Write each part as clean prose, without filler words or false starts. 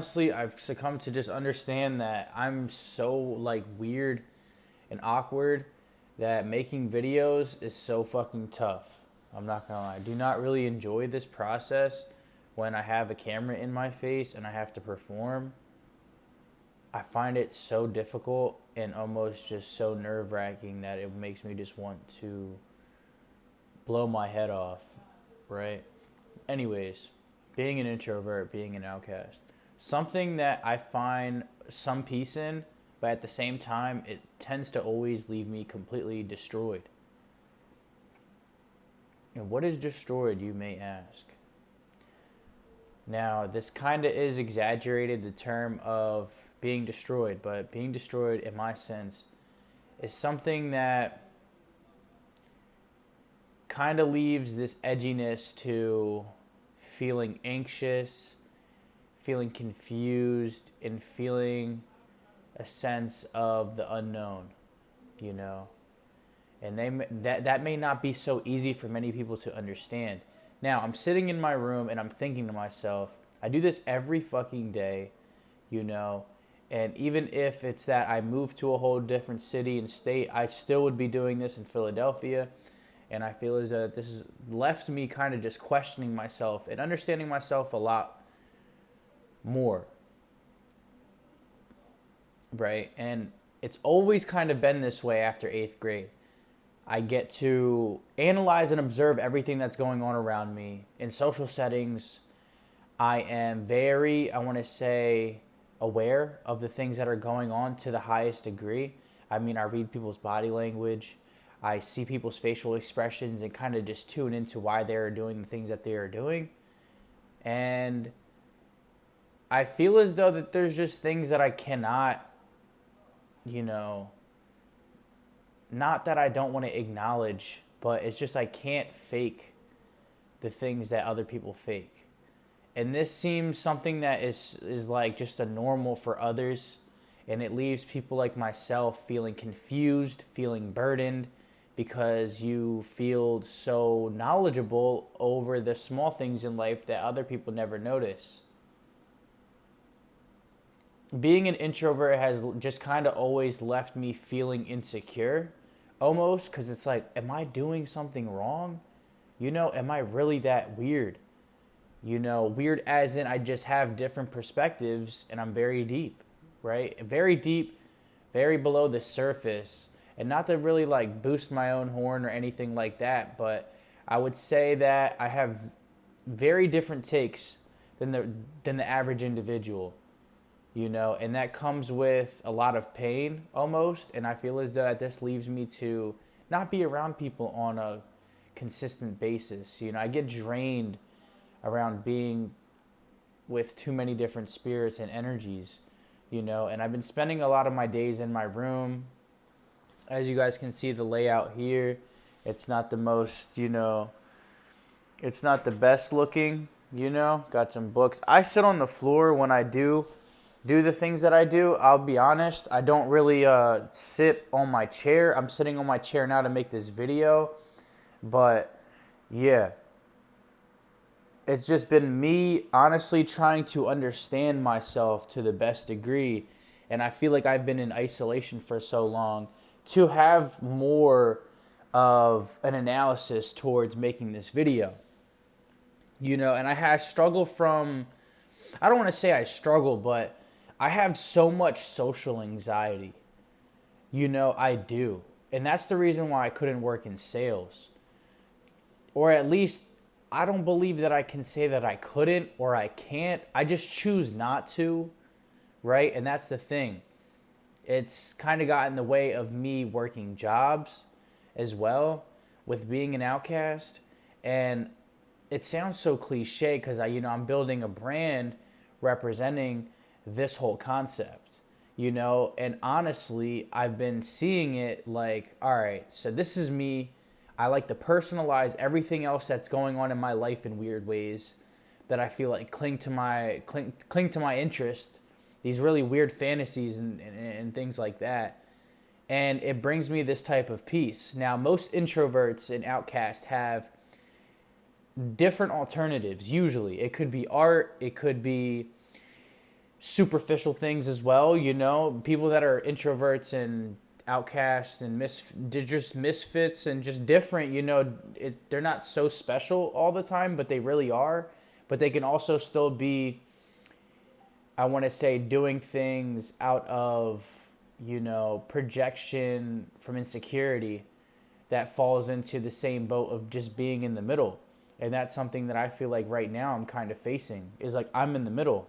Honestly, I've succumbed to just understand that I'm so like weird and awkward that making videos is so fucking tough. I'm not gonna lie. I do not really enjoy this process when I have a camera in my face and I have to perform. I find it so difficult and almost just so nerve wracking that it makes me just want to blow my head off, right? Anyways, being an introvert, being an outcast, something that I find some peace in, but at the same time, it tends to always leave me completely destroyed. And what is destroyed, you may ask? Now, this kind of is exaggerated, the term of being destroyed, but being destroyed, in my sense, is something that kind of leaves this edginess to feeling anxious, feeling confused, and feeling a sense of the unknown, you know. And that may not be so easy for many people to understand. Now, I'm sitting in my room and I'm thinking to myself, I do this every fucking day, you know. And even if it's that I moved to a whole different city and state, I still would be doing this in Philadelphia. And I feel as though this has left me kind of just questioning myself and understanding myself a lot more, right? And it's always kind of been this way after eighth grade. I get to analyze and observe everything that's going on around me. In social settings, I am very, I want to say, aware of the things that are going on to the highest degree. I mean, I read people's body language. I see people's facial expressions and kind of just tune into why they're doing the things that they are doing. And I feel as though that there's just things that I cannot, you know, not that I don't want to acknowledge, but it's just I can't fake the things that other people fake. And this seems something that is like just a normal for others, and it leaves people like myself feeling confused, feeling burdened, because you feel so knowledgeable over the small things in life that other people never notice. Being an introvert has just kind of always left me feeling insecure, almost, because it's like, am I doing something wrong? You know, am I really that weird? You know, weird as in I just have different perspectives and I'm very deep, right? Very deep, very below the surface. And not to really like boost my own horn or anything like that, but I would say that I have very different takes than the average individual, you know, and that comes with a lot of pain almost. And I feel as though that this leaves me to not be around people on a consistent basis. You know, I get drained around being with too many different spirits and energies, you know, and I've been spending a lot of my days in my room. As you guys can see, the layout here, it's not the most, you know, it's not the best looking, you know, got some books. I sit on the floor when I do the things that I do. I'll be honest, I don't really sit on my chair. I'm sitting on my chair now to make this video, but yeah, it's just been me honestly trying to understand myself to the best degree. And I feel like I've been in isolation for so long to have more of an analysis towards making this video. You know, and I had struggle from, I don't want to say I struggle, but I have so much social anxiety. You know, I do. And that's the reason why I couldn't work in sales. Or at least I don't believe that I can say that I couldn't or I can't. I just choose not to, right? And that's the thing. It's kind of got in the way of me working jobs as well with being an outcast. And it sounds so cliche because I'm building a brand representing this whole concept, you know, and honestly, I've been seeing it like, all right, so this is me. I like to personalize everything else that's going on in my life in weird ways that I feel like cling to my interest, these really weird fantasies and things like that. And it brings me this type of peace. Now, most introverts and outcasts have different alternatives. Usually, it could be art, it could be superficial things as well. You know, people that are introverts and outcasts and they're just misfits and just different. You know, they're not so special all the time, but they really are. But they can also still be, I want to say, doing things out of, you know, projection from insecurity that falls into the same boat of just being in the middle. And that's something that I feel like right now I'm kind of facing, is like I'm in the middle.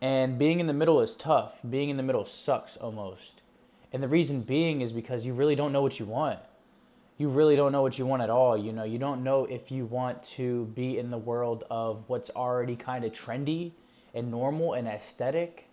And being in the middle is tough. Being in the middle sucks almost. And the reason being is because you really don't know what you want. You really don't know what you want at all. You know, you don't know if you want to be in the world of what's already kind of trendy and normal and aesthetic.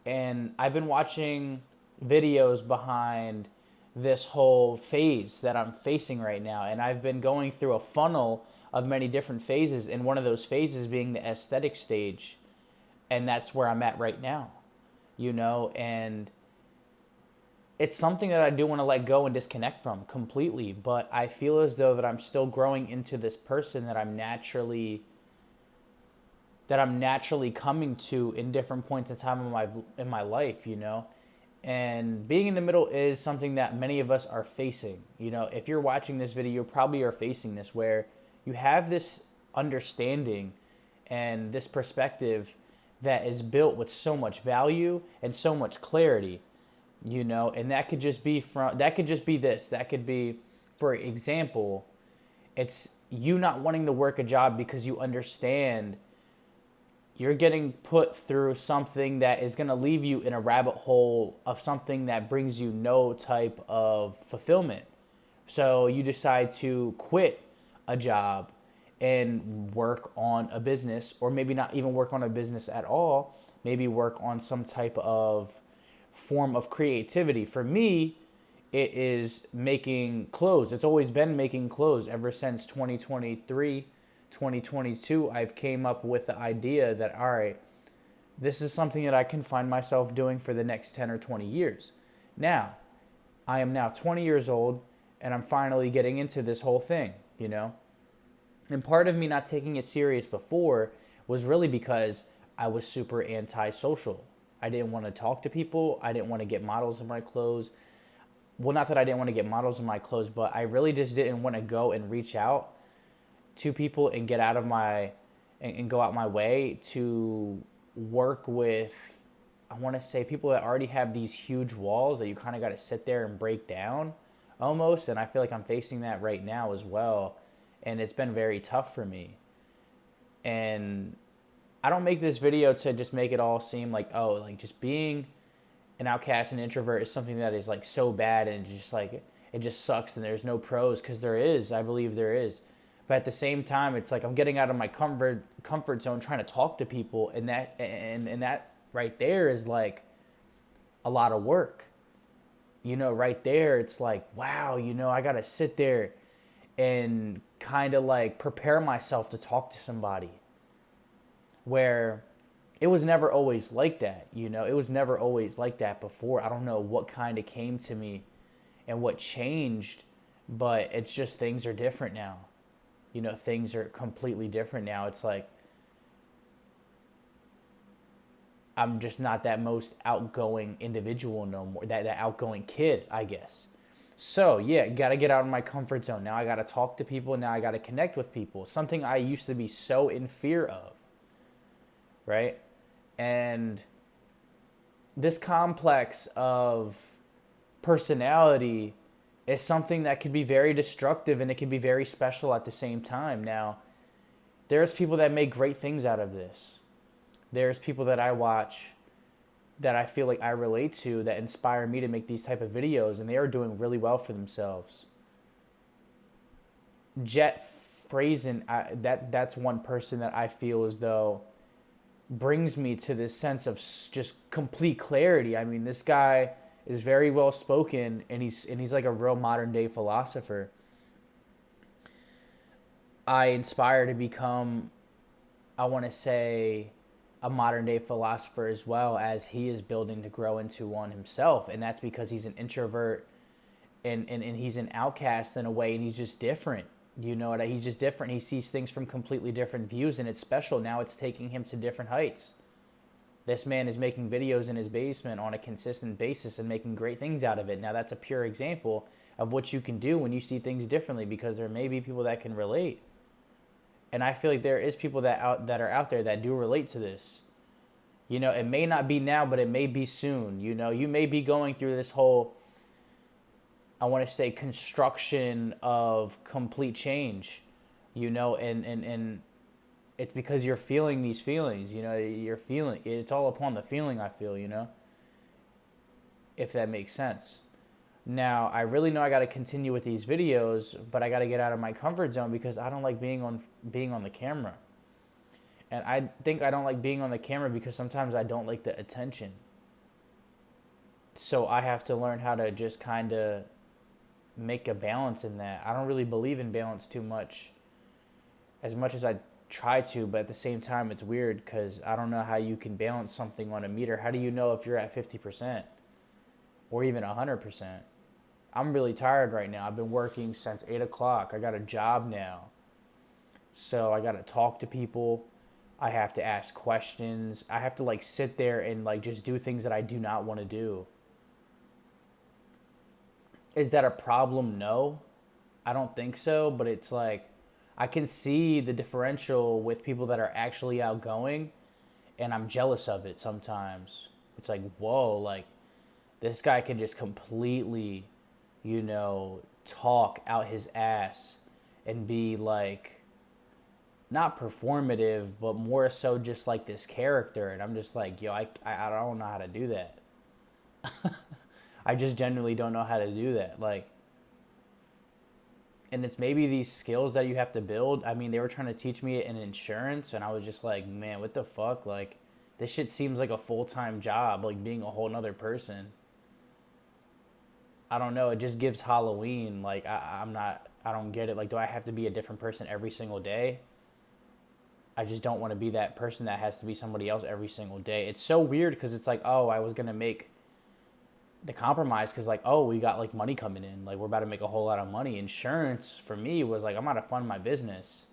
And I've been watching videos behind this whole phase that I'm facing right now. And I've been going through a funnel of many different phases. And one of those phases being the aesthetic stage. And that's where I'm at right now, you know, and it's something that I do want to let go and disconnect from completely. But I feel as though that I'm still growing into this person that I'm naturally coming to in different points in time in my life, you know. And being in the middle is something that many of us are facing. You know, if you're watching this video, you probably are facing this, where you have this understanding and this perspective that is built with so much value and so much clarity, you know. And that could just be this. That could be, for example, it's you not wanting to work a job because you understand you're getting put through something that is going to leave you in a rabbit hole of something that brings you no type of fulfillment. So you decide to quit a job and work on a business, or maybe not even work on a business at all, maybe work on some type of form of creativity. For me, it is making clothes. It's always been making clothes ever since 2023, 2022. I've came up with the idea that, all right, this is something that I can find myself doing for the next 10 or 20 years. Now, I am now 20 years old and I'm finally getting into this whole thing, you know? And part of me not taking it serious before was really because I was super antisocial. I didn't want to talk to people. I didn't want to get models in my clothes. Well, not that I didn't want to get models in my clothes, but I really just didn't want to go and reach out to people and get out of my, and go out my way to work with, I want to say, people that already have these huge walls that you kind of got to sit there and break down almost. And I feel like I'm facing that right now as well. And it's been very tough for me. And I don't make this video to just make it all seem like, oh, like just being an outcast and introvert is something that is like so bad and just like, it just sucks and there's no pros, because there is. I believe there is. But at the same time, it's like I'm getting out of my comfort zone trying to talk to people, and that right there is like a lot of work. You know, right there, it's like, wow, you know, I got to sit there and kind of like prepare myself to talk to somebody, where it was never always like that. You know, it was never always like that before. I don't know what kind of came to me and what changed, but it's just things are different now. You know, things are completely different now. It's like I'm just not that most outgoing individual no more, that outgoing kid, I guess. So, yeah, got to get out of my comfort zone. Now I got to talk to people. Now I got to connect with people. Something I used to be so in fear of, right? And this complex of personality is something that can be very destructive, and it can be very special at the same time. Now, there's people that make great things out of this. There's people that I watch that I feel like I relate to, that inspire me to make these type of videos, and they are doing really well for themselves. Jet Frazen, that's one person that I feel as though brings me to this sense of just complete clarity. I mean, this guy is very well spoken, and he's like a real modern day philosopher. I inspire to become, I want to say, a modern day philosopher as well, as he is building to grow into one himself. And that's because he's an introvert and he's an outcast in a way, and he's just different. You know, that he's just different. He sees things from completely different views, and it's special. Now it's taking him to different heights. This man is making videos in his basement on a consistent basis and making great things out of it. Now that's a pure example of what you can do when you see things differently, because there may be people that can relate. And I feel like there is people that are out there that do relate to this. You know, it may not be now, but it may be soon. You know, you may be going through this whole, I want to say, construction of complete change, you know, and it's because you're feeling these feelings, you know, you're feeling, it's all upon the feeling, I feel, you know, if that makes sense. Now, I really know I got to continue with these videos, but I got to get out of my comfort zone because I don't like being on the camera. And I think I don't like being on the camera because sometimes I don't like the attention. So I have to learn how to just kind of make a balance in that. I don't really believe in balance too much, as much as I try to, but at the same time, it's weird because I don't know how you can balance something on a meter. How do you know if you're at 50% or even 100%? I'm really tired right now. I've been working since 8 o'clock. I got a job now. So I got to talk to people. I have to ask questions. I have to like sit there and like just do things that I do not want to do. Is that a problem? No. I don't think so, but it's like I can see the differential with people that are actually outgoing, and I'm jealous of it sometimes. It's like, whoa, like this guy can just completely, you know, talk out his ass and be like, not performative, but more so just like this character. And I'm just like, yo, I don't know how to do that. I just genuinely don't know how to do that. Like, and it's maybe these skills that you have to build. I mean, they were trying to teach me it in insurance, and I was just like, man, what the fuck? Like, this shit seems like a full-time job, like being a whole nother person. I don't know. It just gives Halloween. Like, I don't get it. Like, do I have to be a different person every single day? I just don't want to be that person that has to be somebody else every single day. It's so weird because it's like, oh, I was going to make the compromise because like, oh, we got like money coming in. Like, we're about to make a whole lot of money. Insurance for me was like, I'm about to fund my business.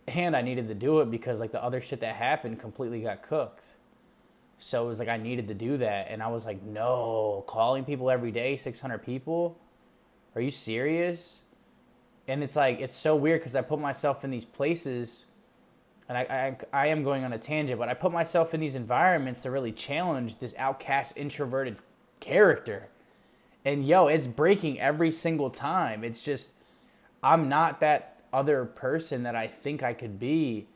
And I needed to do it because like the other shit that happened completely got cooked. So it was like I needed to do that. And I was like, no, calling people every day, 600 people? Are you serious? And it's like, it's so weird because I put myself in these places, and I am going on a tangent, but I put myself in these environments to really challenge this outcast, introverted character. And yo, it's breaking every single time. It's just, I'm not that other person that I think I could be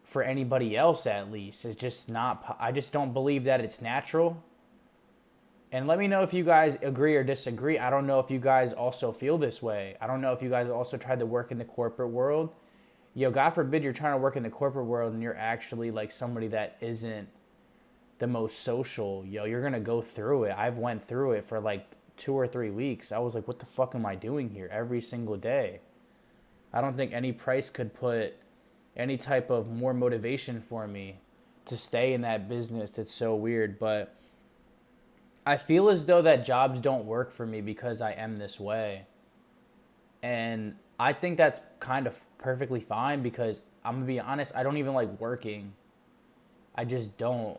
for anybody else, at least. It's just not, I just don't believe that it's natural. And let me know if you guys agree or disagree. I don't know if you guys also feel this way. I don't know if you guys also tried to work in the corporate world. Yo, God forbid you're trying to work in the corporate world and you're actually like somebody that isn't the most social. Yo, you're going to go through it. I've went through it for like 2 or 3 weeks. I was like, what the fuck am I doing here every single day? I don't think any price could put any type of more motivation for me to stay in that business. It's so weird, but I feel as though that jobs don't work for me because I am this way. And I think that's kind of perfectly fine because I'm going to be honest, I don't even like working. I just don't.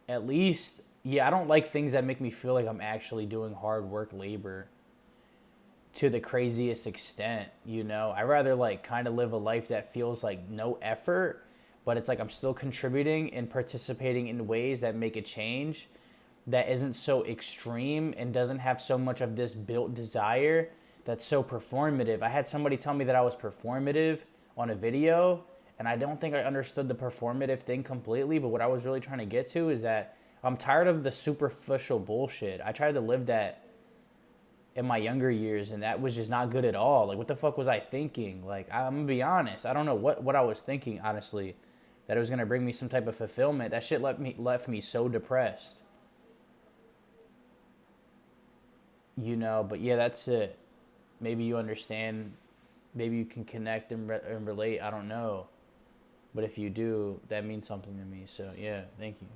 At least, yeah, I don't like things that make me feel like I'm actually doing hard work labor to the craziest extent, you know? I rather like kind of live a life that feels like no effort, but it's like I'm still contributing and participating in ways that make a change that isn't so extreme and doesn't have so much of this built desire that's so performative. I had somebody tell me that I was performative on a video, and I don't think I understood the performative thing completely, but what I was really trying to get to is that I'm tired of the superficial bullshit. I tried to live that in my younger years, and that was just not good at all. Like, what the fuck was I thinking? Like, I'm gonna be honest, I don't know what I was thinking, honestly, that it was gonna bring me some type of fulfillment. That shit left me so depressed. You know, but yeah, that's it. Maybe you understand. Maybe you can connect and relate. I don't know. But if you do, that means something to me. So, yeah, thank you.